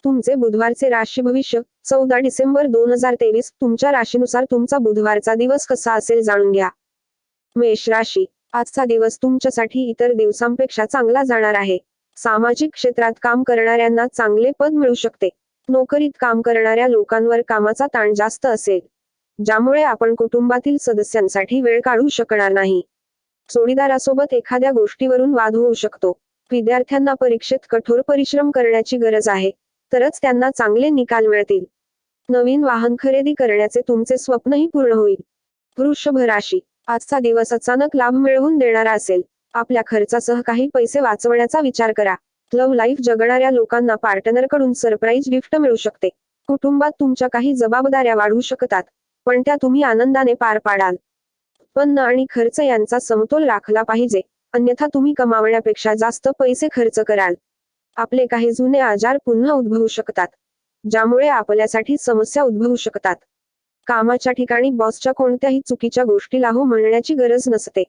तुमचे बुधवारचे राशी भविष्य 14 डिसेंबर 2023 तुमच्या राशीनुसार तुमचा बुधवारचा दिवस कसा असेल जाणून घ्या. मेष राशी. आजचा दिवस तुमच्यासाठी इतर दिवसांपेक्षा चांगला जाणार आहे. सामाजिक क्षेत्रात काम करणाऱ्यांना चांगले पद मिळू शकते. नोकरीत काम करणाऱ्या लोकांवर कामाचा ताण जास्त असेल, ज्यामुळे आपण कुटुंबातील सदस्यांसाठी वेळ काढू शकणार नाही. जोडीदारासोबत एखाद्या गोष्टीवरून वाद होऊ शकतो. विद्यार्थ्यांना परीक्षेत कठोर परिश्रम करण्याची गरज आहे, तरच त्यांना चांगले निकाल मिळतील. नवीन वाहन खरेदी करण्याचे तुमचे स्वप्नही पूर्ण होईल. वृषभ राशी. आजचा दिवस अचानक लाभ मिळवून देणारा असेल. आपल्या खर्चासह काही पैसे वाचवण्याचा विचार करा. लव्ह लाईफ जगणाऱ्या लोकांना पार्टनरकडून सरप्राईज गिफ्ट मिळू शकते. कुटुंबात तुमच्या काही जबाबदाऱ्या वाढू शकतात, पण त्या तुम्ही आनंदाने पार पाडाल. उत्पन्न आणि खर्च यांचा समतोल राखला पाहिजे, अन्यथा तुम्ही कमावण्यापेक्षा जास्त पैसे खर्च कराल. आपले काही जुने आजार पुन्हा उद्भवू शकतात, ज्यामुळे आपल्यासाठी समस्या उद्भवू शकतात. कामाच्या ठिकाणी बॉसच्या कोणत्याही चुकीच्या गोष्टीला हो म्हणण्याची गरज नसते.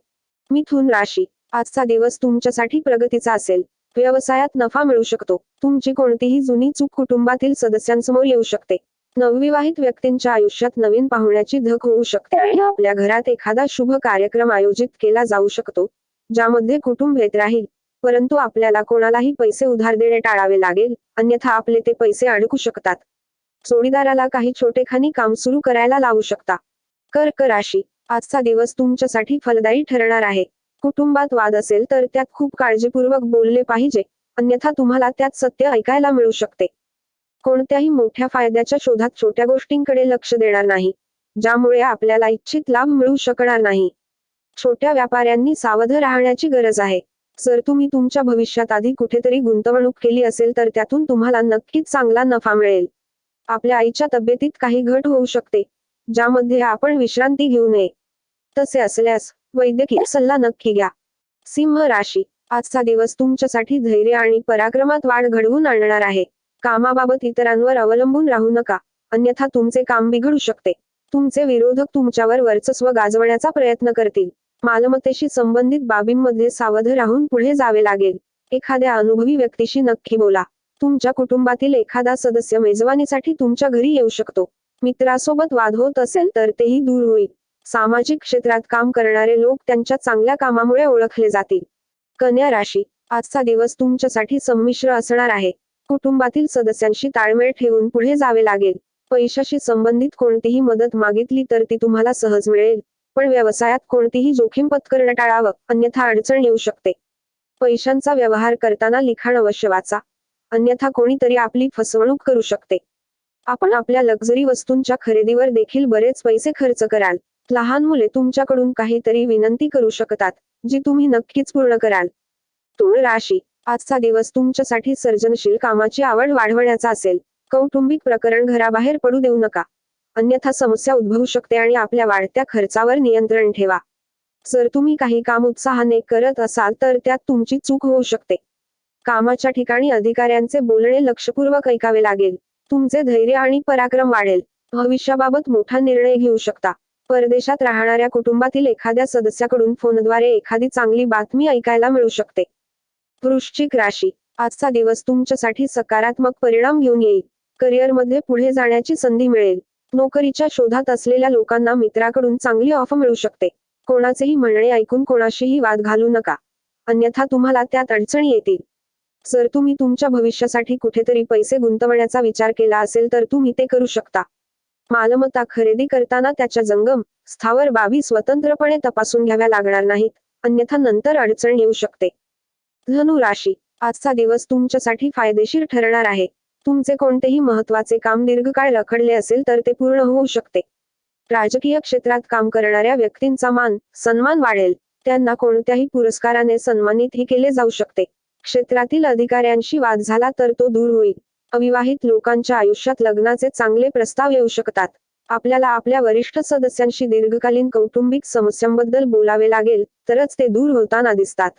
मिथुन राशी. आजचा दिवस तुमच्यासाठी प्रगतीचा असेल. व्यवसायात नफा मिळू शकतो. तुमची कोणतीही जुनी चूक कुटुंबातील सदस्यांसमोर येऊ शकते. नवविवाहित व्यक्तींच्या आयुष्यात नवीन पाहुण्याची धक होऊ शकते आणि आपल्या घरात एखादा शुभ कार्यक्रम आयोजित केला जाऊ शकतो, ज्यामध्ये कुटुंब येत राहील. परंतु आपल्याला कोणालाही पैसे उधार देणे टाळावे लागेल, अन्यथा आपले ते पैसे अडकू शकतात. जोडीदाराला काही छोटेखानी काम सुरू करायला लावू शकता. कर्क राशी. आजचा दिवस तुमच्यासाठी फलदायी ठरणार आहे. कुटुंबात वाद असेल तर त्यात खूप काळजीपूर्वक बोलले पाहिजे, अन्यथा तुम्हाला त्यात सत्य ऐकायला मिळू शकते. कोणत्याही मोठ्या फायद्याच्या शोधात छोट्या गोष्टींकडे लक्ष देणार नाही, ज्यामुळे आपल्याला इच्छित लाभ मिळू शकणार नाही. छोट्या व्यापाऱ्यांनी सावध राहण्याची गरज आहे. जर तुम्ही तुमच्या भविष्यात आधी कुठेतरी गुंतवणूक केली असेल तर त्यातून तुम्हाला नक्कीच चांगला नफा मिळेल. आपल्या आईच्या तब्येतीत काही घट होऊ शकते, ज्यामध्ये आपण विश्रांती घेऊ नये. तसे असल्यास वैद्यकीय सल्ला नक्की घ्या. सिंह राशी. आजचा दिवस तुमच्यासाठी धैर्य आणि पराक्रमात वाढ घडवून आणणार आहे. कामाबाबत इतरांवर अवलंबून राहू नका, अन्यथा तुमचे काम बिघडू शकते. तुमचे विरोधक तुमच्यावर वर्चस्व गाजवण्याचा प्रयत्न करतील. मालमत्तेशी संबंधित बाबींमध्ये सावध राहून पुढे जावे लागेल. एखाद्या अनुभवी व्यक्तीशी नक्की बोला. तुमच्या कुटुंबातील एखादा सदस्य मेजवानीसाठी तुमच्या घरी येऊ शकतो. मित्रासोबत वाद होत असेल तर तेही दूर होईल. सामाजिक क्षेत्रात काम करणारे लोक त्यांच्या चांगल्या कामामुळे ओळखले जातील. कन्या राशी. आजचा दिवस तुमच्यासाठी संमिश्र असणार आहे. कुटुंबातील सदस्यांशी ताळमेळ ठेवून पुढे जावे लागेल. पैशाशी संबंधित कोणतीही मदत मागितली तर ती तुम्हाला सहज मिळेल, पण व्यवसायात कोणतीही जोखीम पत्करणं टाळावं, अन्यथा अडचण येऊ शकते. पैशांचा व्यवहार करताना लिखाण अवश्य वाचा, अन्यथा कोणीतरी आपली फसवणूक करू शकते. आपण आपल्या लक्झरी वस्तूंच्या खरेदीवर देखील बरेच पैसे खर्च कराल. लहान मुले तुमच्याकडून काहीतरी विनंती करू शकतात, जी तुम्ही नक्कीच पूर्ण कराल. तुळ राशी. आजचा दिवस तुमच्यासाठी सर्जनशील कामाची आवड वाढवण्याचा असेल. कौटुंबिक प्रकरण घराबाहेर पडू देऊ नका, अन्यथा समस्या उद्भवू शकते आणि आपल्या वाढत्या खर्चावर नियंत्रण ठेवा. जर तुम्ही काही काम उत्साहाने करत असाल तर त्यात तुमची चूक होऊ शकते. कामाच्या ठिकाणी अधिकाऱ्यांचे बोलणे लक्षपूर्वक ऐकावे लागेल. तुमचे धैर्य आणि पराक्रम वाढेल. भविष्याबाबत मोठा निर्णय घेऊ शकता. परदेशात राहणाऱ्या कुटुंबातील एखाद्या सदस्याकडून फोनद्वारे एखादी चांगली बातमी ऐकायला मिळू शकते. वृश्चिक राशी. आजचा दिवस तुमच्यासाठी सकारात्मक परिणाम घेऊन येईल. करिअरमध्ये पुढे जाण्याची संधी मिळेल. नोकरीच्या शोधात असलेल्या लोकांना मित्राकडून चांगली ऑफर मिळू शकते. कोणाचेही म्हणणे ऐकून कोणाशीही वाद घालू नका, अन्यथा तुम्हाला त्यात अडचणी येतील. जर तुम्ही तुमच्या भविष्यासाठी कुठेतरी पैसे गुंतवण्याचा विचार केला असेल तर तुम्ही ते करू शकता. मालमत्ता खरेदी करताना त्याच्या जंगम, स्थावर बाबी स्वतंत्रपणे तपासून घ्याव्या लागणार नाहीत, अन्यथा नंतर अडचण येऊ शकते. धनु राशी. आजचा दिवस तुमच्यासाठी फायदेशीर ठरणार आहे. तुमचे कोणतेही महत्त्वाचे काम दीर्घकाळ रखडले असेल तर ते पूर्ण होऊ शकते. राजकीय क्षेत्रात काम करणाऱ्या व्यक्तींचा मान, सन्मान वाढेल. त्यांना कोणत्याही पुरस्काराने सन्मानितही केले जाऊ शकते. क्षेत्रातील अधिकाऱ्यांशी वाद झाला तर तो दूर होईल. अविवाहित लोकांच्या आयुष्यात लग्नाचे चांगले प्रस्ताव येऊ शकतात. आपल्याला आपल्या वरिष्ठ सदस्यांशी दीर्घकालीन कौटुंबिक समस्यांबद्दल बोलावे लागेल, तरच ते दूर होताना दिसतात.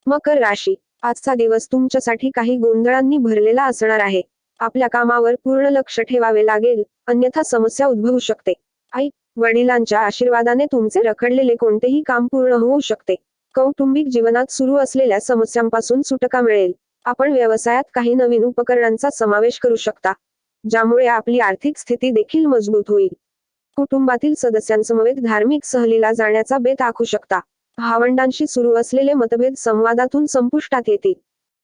मकर राशी. आजचा दिवस तुमच्यासाठी काही गोंधळांनी भरलेला असणार आहे. आपल्या कामावर पूर्ण लक्ष ठेवावे लागेल, अन्यथा समस्या उद्भवू शकते. आई वडिलांच्या आशीर्वादाने तुमचे रखडलेले कोणतेही काम पूर्ण होऊ शकते. कौटुंबिक जीवनात सुरू असलेल्या समस्यांपासून सुटका मिळेल. आपण व्यवसायात काही नवीन उपकरणांचा समावेश करू शकता, ज्यामुळे आपली आर्थिक स्थिती देखील मजबूत होईल. कुटुंबातील सदस्यांसमवेत धार्मिक सहलीला जाण्याचा बेत आखू शकता. भावंडांशी सुरू असलेले मतभेद संवादातून संपुष्टात येतील.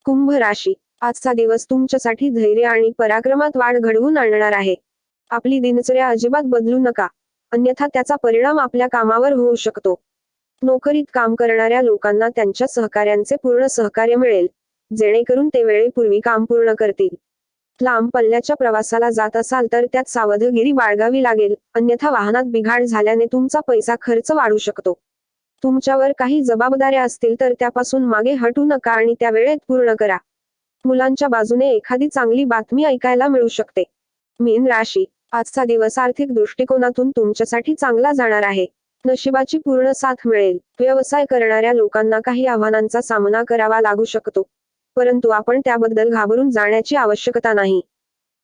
कुंभ राशी. आजचा दिवस तुमच्यासाठी धैर्य आणि पराक्रमात वाढ घडवून आणणार आहे. आपली दिनचर्या अजिबात बदलू नका, अन्यथा त्याचा परिणाम आपल्या कामावर होऊ शकतो. नोकरीत काम करणाऱ्या लोकांना त्यांच्या सहकाऱ्यांचे पूर्ण सहकार्य मिळेल, जेणेकरून ते वेळेपूर्वी काम पूर्ण करतील. लांब पल्ल्याच्या प्रवासाला जात असाल तर त्यात सावधगिरी बाळगावी लागेल, अन्यथा वाहनात बिघाड झाल्याने तुमचा पैसा खर्च वाढू शकतो. तुमच्यावर काही जबाबदाऱ्या असतील तर त्यापासून मागे हटू नका आणि त्या वेळेत पूर्ण करा. मुलांच्या बाजूने एखादी चांगली बातमी ऐकायला मिळू शकते. मीन राशी. आजचा दिवस आर्थिक दृष्टिकोनातून तुमच्यासाठी चांगला जाणार आहे. नशिबाची पूर्ण साथ मिळेल. व्यवसाय करणाऱ्या लोकांना काही आव्हानांचा सामना करावा लागू शकतो, परंतु आपण त्याबद्दल घाबरून जाण्याची आवश्यकता नाही.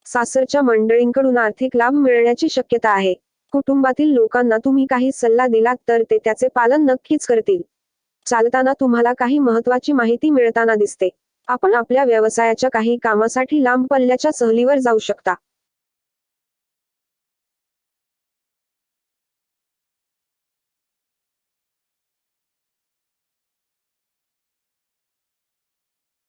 सासरच्या मंडळींकडून आर्थिक लाभ मिळण्याची शक्यता आहे. कुटुंबातील लोकांना तुम्ही काही सल्ला दिलात तर ते त्याचे पालन नक्कीच करतील. चालताना तुम्हाला काही महत्त्वाची माहिती मिळताना दिसते. आपण आपल्या व्यवसायाच्या काही कामासाठी लांब पल्ल्याच्या सहलीवर जाऊ शकता.